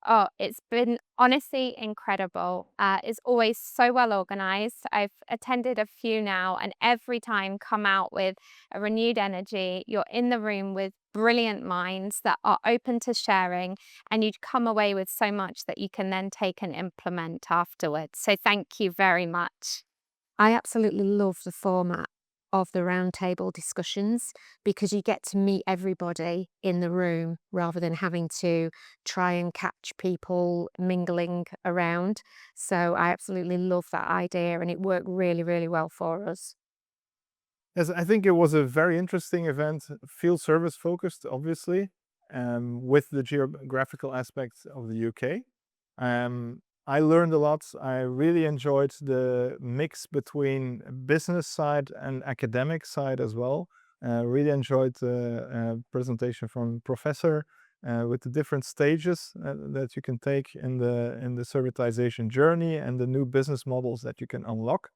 Oh, it's been honestly incredible. It's always so well organized. I've attended a few now, and every time come out with a renewed energy. You're in the room with brilliant minds that are open to sharing, and you'd come away with so much that you can then take and implement afterwards. So thank you very much. I absolutely love the format of the roundtable discussions because you get to meet everybody in the room rather than having to try and catch people mingling around. So I absolutely love that idea and it worked really, really well for us. Yes, I think it was a very interesting event, field service focused, obviously, with the geographical aspects of the UK. I learned a lot. I really enjoyed the mix between business side and academic side as well. Really enjoyed the presentation from professor with the different stages that you can take in the servitization journey and the new business models that you can unlock.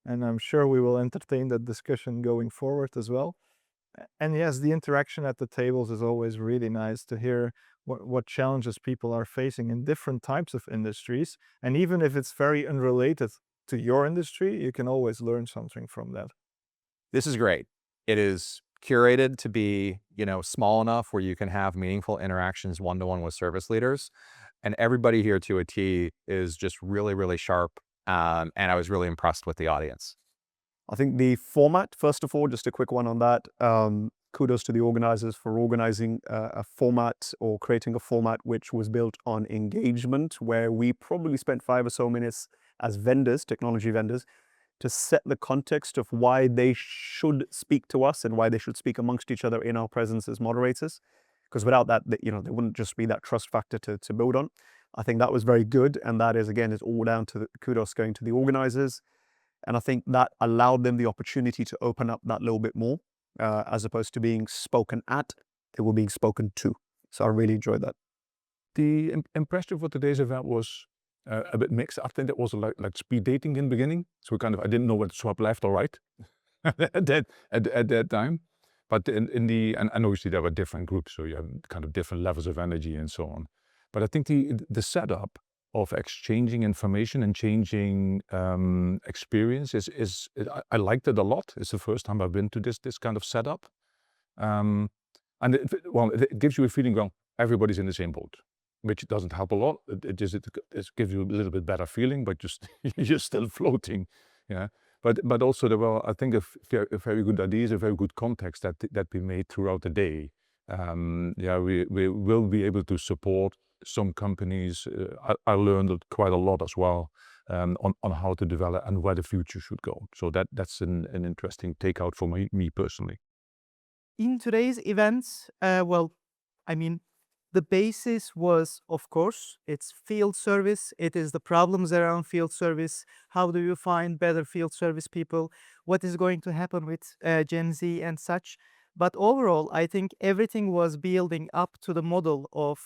And I'm sure we will entertain that discussion going forward as well. And yes, the interaction at the tables is always really nice to hear what challenges people are facing in different types of industries. And even if it's very unrelated to your industry, you can always learn something from that. This is great. It is curated to be, small enough where you can have meaningful interactions one-to-one with service leaders. And everybody here to a T is just really, really sharp. And I was really impressed with the audience. I think the format, first of all, just a quick one on that. Kudos to the organizers for organizing a format or creating a format which was built on engagement, where we probably spent 5 or so minutes as vendors, technology vendors, to set the context of why they should speak to us and why they should speak amongst each other in our presence as moderators. Because without that, there wouldn't just be that trust factor to build on. I think that was very good. And that is, again, is all down to the kudos going to the organizers. And I think that allowed them the opportunity to open up that little bit more, as opposed to being spoken at, they were being spoken to. So I really enjoyed that. The impression for today's event was a bit mixed. I think it was like speed dating in the beginning. So I didn't know whether to swipe left or right at that time. But and obviously there were different groups, so you have kind of different levels of energy and so on. But I think the setup of exchanging information and changing experience I liked it a lot. It's the first time I've been to this kind of setup. And it gives you a feeling, well, everybody's in the same boat, which doesn't help a lot. It gives you a little bit better feeling, but just you're still floating. Yeah. But also there were, I think, a very good ideas, a very good context that we made throughout the day. We will be able to support some companies. I learned quite a lot as well on how to develop and where the future should go. So that's an interesting takeout for me personally. In today's events, the basis was, of course, it's field service. It is the problems around field service. How do you find better field service people? What is going to happen with Gen Z and such? But overall, I think everything was building up to the model of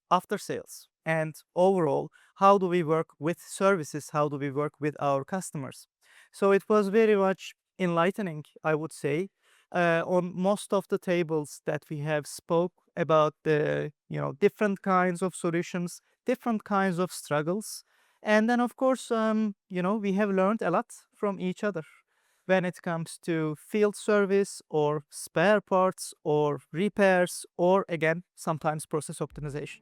after sales. And overall, how do we work with services? How do we work with our customers? So it was very much enlightening, I would say. On most of the tables that we have spoke about the different kinds of solutions, different kinds of struggles, and then of course we have learned a lot from each other when it comes to field service or spare parts or repairs or again sometimes process optimization.